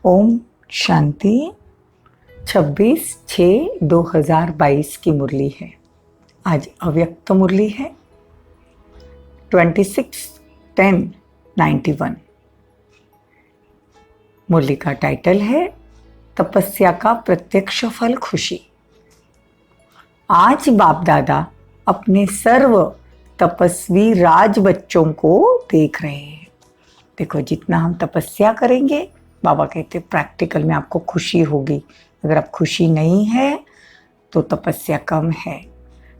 ओम शांति। 26/6/2022 की मुरली है। आज अव्यक्त मुरली है 26/10/91। मुरली का टाइटल है तपस्या का प्रत्यक्ष फल खुशी। आज बाप दादा अपने सर्व तपस्वी राज बच्चों को देख रहे हैं। देखो, जितना हम तपस्या करेंगे, बाबा कहते प्रैक्टिकल में आपको खुशी होगी। अगर आप खुशी नहीं है तो तपस्या कम है।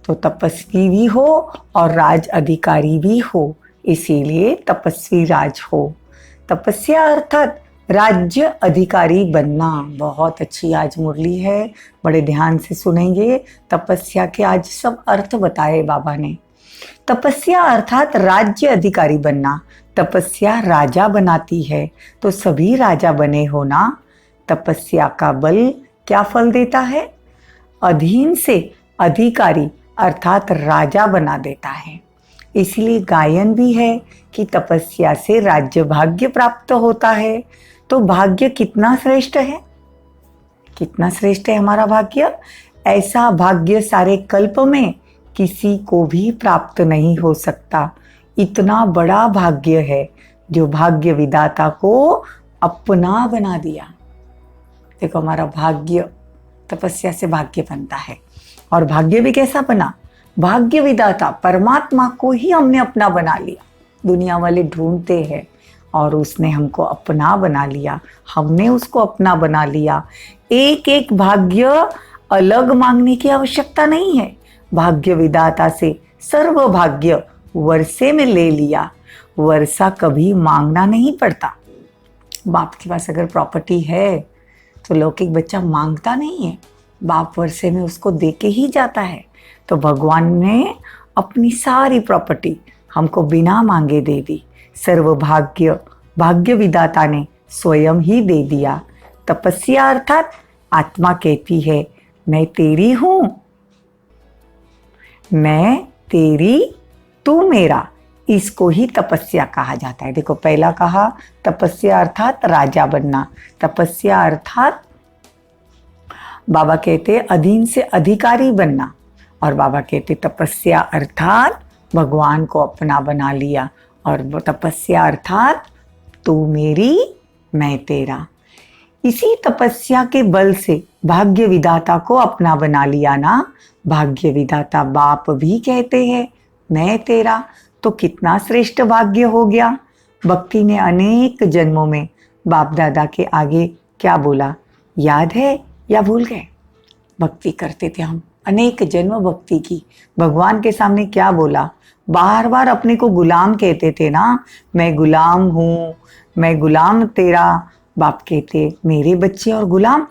तो तपस्वी भी हो और राज अधिकारी भी हो, इसीलिए तपस्वी राज हो। तपस्या अर्थात राज्य अधिकारी बनना। बहुत अच्छी आज मुरली है, बड़े ध्यान से सुनेंगे। तपस्या के आज सब अर्थ बताए बाबा ने। तपस्या अर्थात राज्य अधिकारी बनना। तपस्या राजा बनाती है, तो सभी राजा बने हो ना। तपस्या का बल क्या फल देता है? अधीन से अधिकारी अर्थात राजा बना देता है। इसलिए गायन भी है कि तपस्या से राज्य भाग्य प्राप्त होता है। तो भाग्य कितना श्रेष्ठ है, कितना श्रेष्ठ है हमारा भाग्य। ऐसा भाग्य सारे कल्प में किसी को भी प्राप्त नहीं हो सकता। इतना बड़ा भाग्य है जो भाग्य विधाता को अपना बना दिया। देखो, हमारा भाग्य तपस्या से भाग्य बनता है। और भाग्य भी कैसा बना? भाग्य विधाता परमात्मा को ही हमने अपना बना लिया। दुनिया वाले ढूंढते हैं और उसने हमको अपना बना लिया, हमने उसको अपना बना लिया। एक एक भाग्य अलग मांगने की आवश्यकता नहीं है। भाग्य विधाता से सर्व भाग्य वर्षे में ले लिया। वर्षा कभी मांगना नहीं पड़ता। बाप के पास अगर प्रॉपर्टी है तो लौकिक बच्चा मांगता नहीं है, बाप वर्षे में उसको देके ही जाता है। तो भगवान ने अपनी सारी प्रॉपर्टी हमको बिना मांगे दे दी। सर्व भाग्य भाग्य विधाता ने स्वयं ही दे दिया। तपस्या अर्थात आत्मा कहती है मैं तेरी हूं, मैं तेरी, तू मेरा। इसको ही तपस्या कहा जाता है। देखो, पहला कहा तपस्या अर्थात राजा बनना। तपस्या अर्थात बाबा कहते अधीन से अधिकारी बनना। और बाबा कहते तपस्या अर्थात भगवान को अपना बना लिया। और तपस्या अर्थात तू मेरी, मैं तेरा। इसी तपस्या के बल से भाग्य विधाता को अपना बना लिया ना। भाग्य विधाता बाप भी कहते हैं मैं तेरा। तो कितना श्रेष्ठ भाग्य हो गया। भक्ति ने अनेक जन्मों में बाप दादा के आगे क्या बोला, याद है या भूल गए? भक्ति करते थे हम, अनेक जन्म भक्ति की। भगवान के सामने क्या बोला? बार बार अपने को गुलाम कहते थे ना। मैं गुलाम हूँ, मैं गुलाम तेरा। बाप कहते मेरे बच्चे और गुलाम,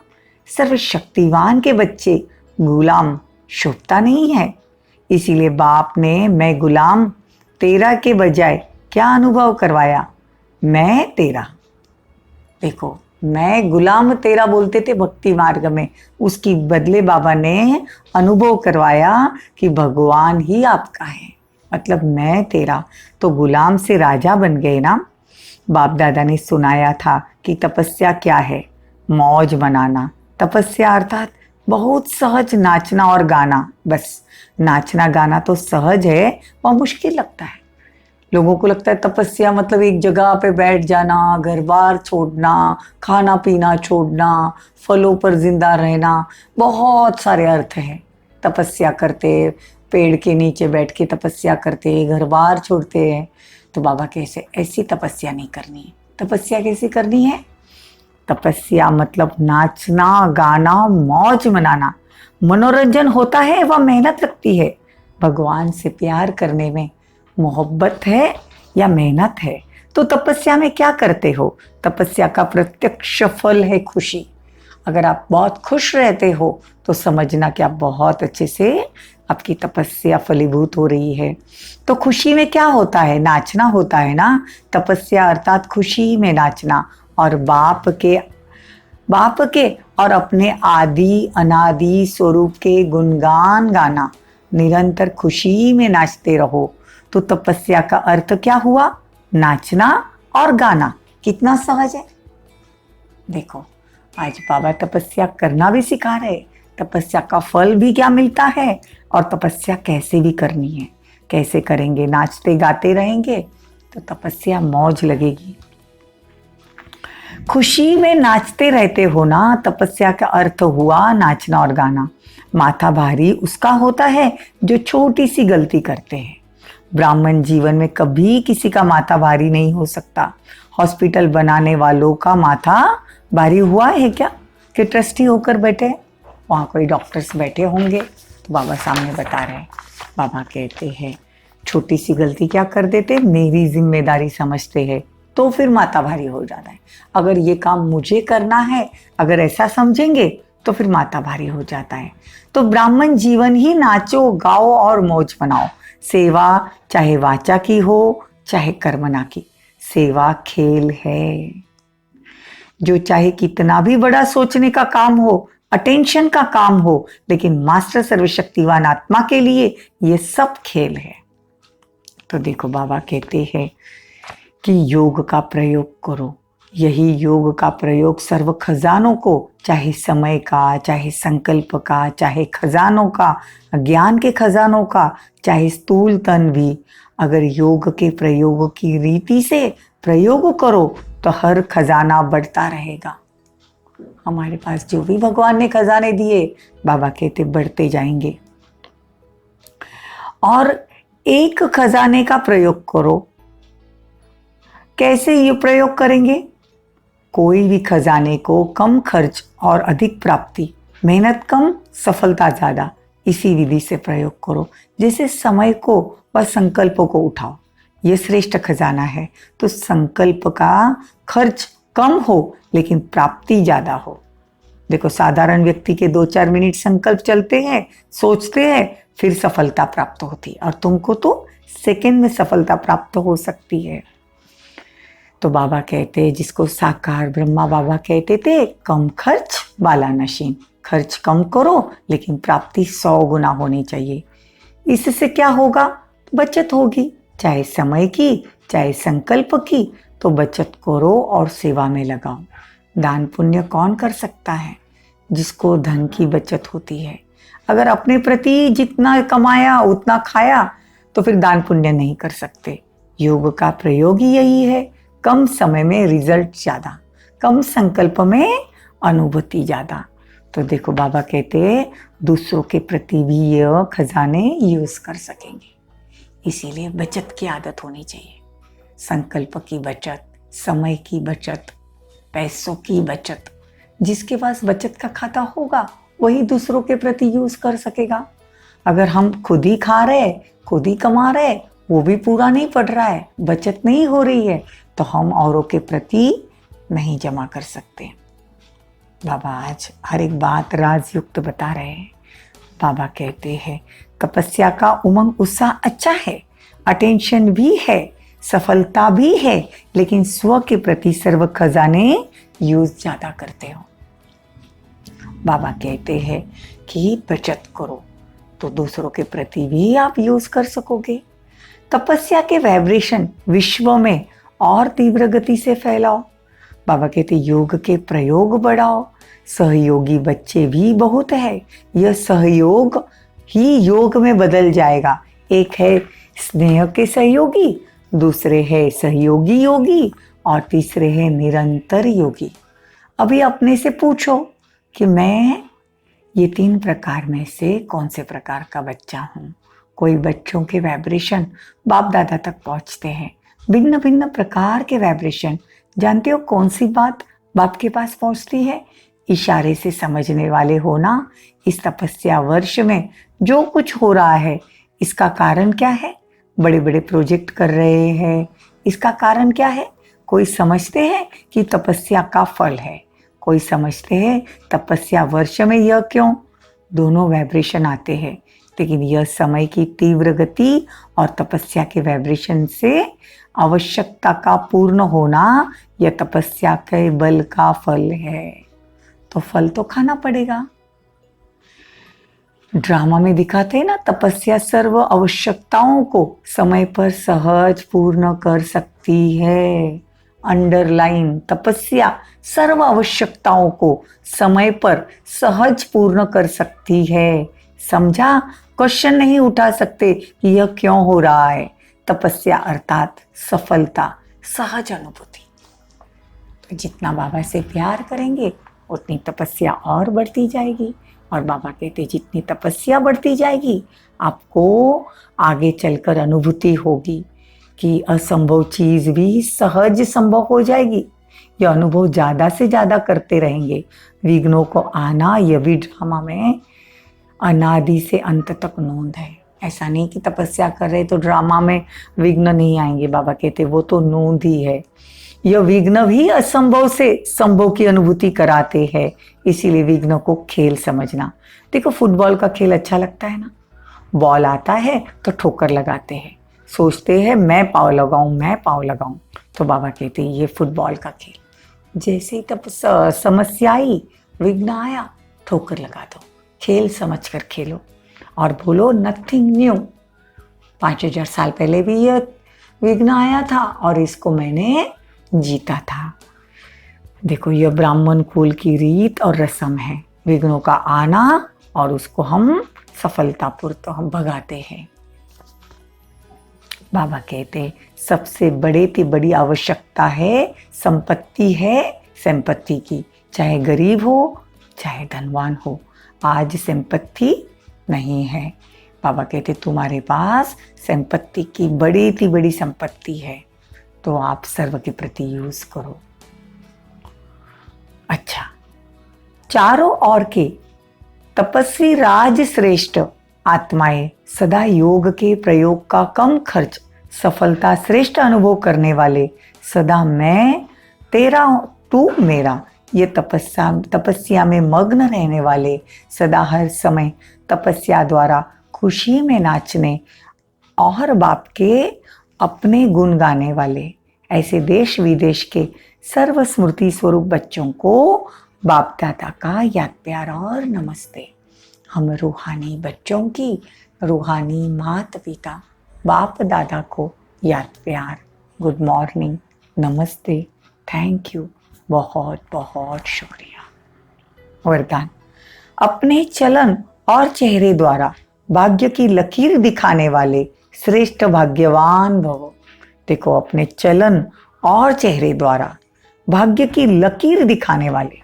सर्वशक्तिवान के बच्चे गुलाम शोभता नहीं है। इसीलिए बाप ने मैं गुलाम तेरा के बजाय क्या अनुभव करवाया? मैं तेरा। देखो, मैं गुलाम तेरा बोलते थे भक्ति मार्ग में, उसकी बदले बाबा ने अनुभव करवाया कि भगवान ही आपका है, मतलब मैं तेरा। तो गुलाम से राजा बन गए ना। बाप दादा ने सुनाया था कि तपस्या क्या है? मौज मनाना। तपस्या अर्थात बहुत सहज नाचना और गाना। बस नाचना गाना तो सहज है, वह मुश्किल लगता है। लोगों को लगता है तपस्या मतलब एक जगह पे बैठ जाना, घर बार छोड़ना, खाना पीना छोड़ना, फलों पर जिंदा रहना। बहुत सारे अर्थ हैं तपस्या करते। पेड़ के नीचे बैठ के तपस्या करते, घर बार छोड़ते हैं। तो बाबा कैसे, ऐसी तपस्या नहीं करनी है। तपस्या कैसी करनी है? तपस्या मतलब नाचना गाना, मौज मनाना। मनोरंजन होता है, वह मेहनत लगती है। भगवान से प्यार करने में मोहब्बत है या मेहनत है? तो तपस्या में क्या करते हो? तपस्या का प्रत्यक्ष फल है खुशी। अगर आप बहुत खुश रहते हो तो समझना कि आप बहुत अच्छे से आपकी तपस्या फलीभूत हो रही है। तो खुशी में क्या होता है? नाचना होता है ना। तपस्या अर्थात खुशी में नाचना और बाप के और अपने आदि अनादि स्वरूप के गुणगान गाना। निरंतर खुशी में नाचते रहो। तो तपस्या का अर्थ क्या हुआ? नाचना और गाना। कितना सहज है। देखो आज बाबा तपस्या करना भी सिखा रहे, तपस्या का फल भी क्या मिलता है और तपस्या कैसे भी करनी है, कैसे करेंगे। नाचते गाते रहेंगे तो तपस्या मौज लगेगी। खुशी में नाचते रहते हो ना, तपस्या का अर्थ हुआ नाचना और गाना। माथा भारी उसका होता है जो छोटी सी गलती करते हैं। ब्राह्मण जीवन में कभी किसी का माथा भारी नहीं हो सकता। हॉस्पिटल बनाने वालों का माथा भारी हुआ है क्या कि ट्रस्टी होकर बैठे, वहाँ कोई डॉक्टर्स बैठे होंगे। तो बाबा सामने बता रहे हैं, बाबा कहते हैं छोटी सी गलती क्या कर देते, मेरी जिम्मेदारी समझते हैं तो फिर माथा भारी हो जाता है। अगर ये काम मुझे करना है, अगर ऐसा समझेंगे तो फिर माथा भारी हो जाता है। तो ब्राह्मण जीवन ही नाचो गाओ और मौज मनाओ। सेवा चाहे वाचा की हो चाहे कर्मणा की, सेवा खेल है। जो चाहे कितना भी बड़ा सोचने का काम हो, अटेंशन का काम हो, लेकिन मास्टर सर्वशक्तिवान आत्मा के लिए ये सब खेल है। तो देखो बाबा कहते हैं कि योग का प्रयोग करो। यही योग का प्रयोग सर्व खजानों को, चाहे समय का, चाहे संकल्प का, चाहे खजानों का, ज्ञान के खजानों का, चाहे स्थूल तन भी, अगर योग के प्रयोग की रीति से प्रयोग करो तो हर खजाना बढ़ता रहेगा। हमारे पास जो भी भगवान ने खजाने दिए, बाबा कहते बढ़ते जाएंगे। और एक खजाने का प्रयोग करो। कैसे ये प्रयोग करेंगे? कोई भी खजाने को कम खर्च और अधिक प्राप्ति, मेहनत कम सफलता ज्यादा, इसी विधि से प्रयोग करो। जैसे समय को व संकल्पों को उठाओ, ये श्रेष्ठ खजाना है। तो संकल्प का खर्च कम हो लेकिन प्राप्ति ज्यादा हो। देखो साधारण व्यक्ति के 2-4 मिनट संकल्प चलते हैं, सोचते हैं, फिर सफलता प्राप्त होती है, और तुमको तो सेकंड में सफलता प्राप्त हो सकती है। तो बाबा कहते, जिसको साकार ब्रह्मा बाबा कहते थे, कम खर्च वाला नशीन। खर्च कम करो लेकिन प्राप्ति 100 गुना होनी चाहिए। इससे क्या होगा? बचत होगी, चाहे समय की चाहे संकल्प की। तो बचत करो और सेवा में लगाओ। दान पुण्य कौन कर सकता है? जिसको धन की बचत होती है। अगर अपने प्रति जितना कमाया उतना खाया तो फिर दान पुण्य नहीं कर सकते। योग का प्रयोग ही यही है, कम समय में रिजल्ट ज्यादा, कम संकल्प में अनुभूति ज्यादा। तो देखो बाबा कहते दूसरों के प्रति भी ये खजाने यूज कर सकेंगे। इसीलिए बचत की आदत होनी चाहिए। संकल्प की बचत, समय की बचत, पैसों की बचत। जिसके पास बचत का खाता होगा वही दूसरों के प्रति यूज कर सकेगा। अगर हम खुद ही खा रहे, खुद ही कमा रहे, वो भी पूरा नहीं पड़ रहा है, बचत नहीं हो रही है, तो हम औरों के प्रति नहीं जमा कर सकते। बाबा आज हर एक बात राजयुक्त बता रहे हैं। बाबा कहते हैं तपस्या का उमंग उत्साह अच्छा है, अटेंशन भी है, सफलता भी है, लेकिन स्व के प्रति सर्व खजाने यूज ज्यादा करते हो। बाबा कहते हैं कि बचत करो तो दूसरों के प्रति भी आप यूज कर सकोगे। तपस्या के वाइब्रेशन विश्व में और तीव्र गति से फैलाओ। बाबा कहते योग के प्रयोग बढ़ाओ। सहयोगी बच्चे भी बहुत है, यह सहयोग ही योग में बदल जाएगा। एक है स्नेह के सहयोगी, दूसरे है सहयोगी योगी, और तीसरे है निरंतर योगी। अभी अपने से पूछो कि मैं ये 3 प्रकार में से कौन से प्रकार का बच्चा हूँ। कोई बच्चों के वाइब्रेशन बाप दादा तक पहुँचते हैं, भिन्न भिन्न प्रकार के वाइब्रेशन। जानते हो कौन सी बात बाप के पास पहुँचती है? इशारे से समझने वाले हो ना। इस तपस्या वर्ष में जो कुछ हो रहा है, इसका कारण क्या है? बड़े बड़े प्रोजेक्ट कर रहे हैं, इसका कारण क्या है? कोई समझते हैं कि तपस्या का फल है, कोई समझते हैं तपस्या वर्ष में यह क्यों। दोनों वाइब्रेशन आते हैं, लेकिन यह समय की तीव्र गति और तपस्या के वाइब्रेशन से आवश्यकता का पूर्ण होना, यह तपस्या के बल का फल है। तो फल तो खाना पड़ेगा। ड्रामा में दिखाते हैं ना, तपस्या सर्व आवश्यकताओं को समय पर सहज पूर्ण कर सकती है। अंडरलाइन तपस्या सर्व आवश्यकताओं को समय पर सहज पूर्ण कर सकती है। समझा? क्वेश्चन नहीं उठा सकते कि यह क्यों हो रहा है। तपस्या अर्थात सफलता, सहज अनुभूति। तो जितना बाबा से प्यार करेंगे उतनी तपस्या और बढ़ती जाएगी। और बाबा कहते जितनी तपस्या बढ़ती जाएगी आपको आगे चलकर अनुभूति होगी कि असंभव चीज भी सहज संभव हो जाएगी। यह अनुभव ज्यादा से ज्यादा करते रहेंगे। विघ्नों को आना यह भी ड्रामा में अनादि से अंत तक नोंद है। ऐसा नहीं कि तपस्या कर रहे तो ड्रामा में विघ्न नहीं आएंगे। बाबा कहते वो तो नोंद ही है। यह विघ्न भी असंभव से संभव की अनुभूति कराते हैं। इसीलिए विघ्न को खेल समझना। देखो फुटबॉल का खेल अच्छा लगता है ना। बॉल आता है तो ठोकर लगाते हैं, सोचते हैं मैं पाव लगाऊं, मैं पाव लगाऊं। तो बाबा कहते हैं ये फुटबॉल का खेल। जैसे ही तब समस्या आई, विघ्न आया, ठोकर लगा दो। खेल समझकर खेलो और बोलो नथिंग न्यू। 5000 साल पहले भी यह विघ्न आया था और इसको मैंने जीता था। देखो यह ब्राह्मण कुल की रीत और रस्म है, विघ्नों का आना और उसको हम सफलतापूर्वक हम भगाते हैं। बाबा कहते सबसे बड़ी आवश्यकता है संपत्ति है संपत्ति की, चाहे गरीब हो चाहे धनवान हो। आज संपत्ति नहीं है। बाबा कहते तुम्हारे पास संपत्ति की बड़ी संपत्ति है तो आप सर्व के प्रति यूज करो। अच्छा, चारों ओर के तपस्वी राज श्रेष्ठ आत्माएं सदा योग के प्रयोग का कम खर्च सफलता श्रेष्ठ अनुभव करने वाले, सदा मैं तेरा तू मेरा ये तपस्या में मग्न रहने वाले, सदा हर समय तपस्या द्वारा खुशी में नाचने और बाप के अपने गुण गाने वाले, ऐसे देश विदेश के सर्व स्मृति स्वरूप बच्चों को बाप दादा का याद प्यार और नमस्ते। हम रूहानी बच्चों की रूहानी माता पिता बाप दादा को याद प्यार, गुड मॉर्निंग, नमस्ते, थैंक यू, बहुत बहुत शुक्रिया। वरदान, अपने चलन और चेहरे द्वारा भाग्य की लकीर दिखाने वाले श्रेष्ठ भाग्यवान भवो। देखो अपने चलन और चेहरे द्वारा भाग्य की लकीर दिखाने वाले,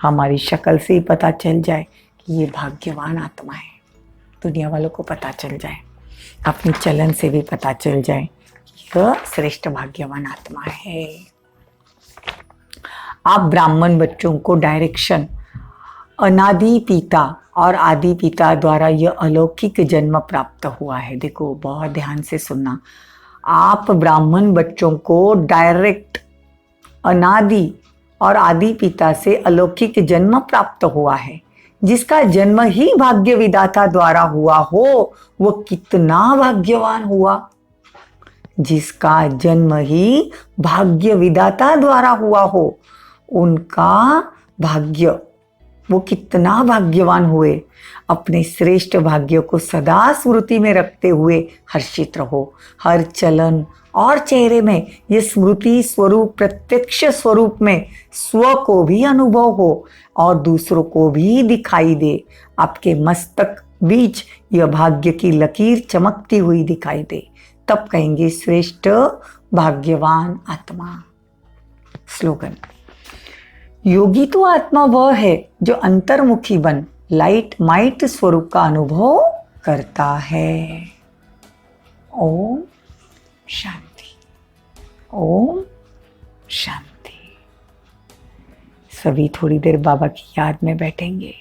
हमारी शक्ल से ही पता चल जाए कि ये भाग्यवान आत्मा है। दुनिया वालों को पता चल जाए, अपनी चलन से भी पता चल जाए यह श्रेष्ठ भाग्यवान आत्मा है। आप ब्राह्मण बच्चों को डायरेक्शन अनादि पिता और आदि पिता द्वारा यह अलौकिक जन्म प्राप्त हुआ है। देखो बहुत ध्यान से सुनना। आप ब्राह्मण बच्चों को डायरेक्ट अनादि और आदि पिता से अलौकिक जन्म प्राप्त हुआ है। जिसका जन्म ही भाग्य विधाता द्वारा हुआ हो वो कितना भाग्यवान हुआ। जिसका जन्म ही भाग्य विधाता द्वारा हुआ हो उनका भाग्य, वो कितना भाग्यवान हुए। अपने श्रेष्ठ भाग्य को सदा स्मृति में रखते हुए हर्षित रहो। हर चलन और चेहरे में ये स्मृति स्वरूप प्रत्यक्ष स्वरूप में स्व को भी अनुभव हो और दूसरों को भी दिखाई दे। आपके मस्तक बीच यह भाग्य की लकीर चमकती हुई दिखाई दे, तब कहेंगे श्रेष्ठ भाग्यवान आत्मा। स्लोगन, योगी तो आत्मा वह है जो अंतर्मुखी बन लाइट माइट स्वरूप का अनुभव करता है। ओम शांति, ओम शांति। सभी थोड़ी देर बाबा की याद में बैठेंगे।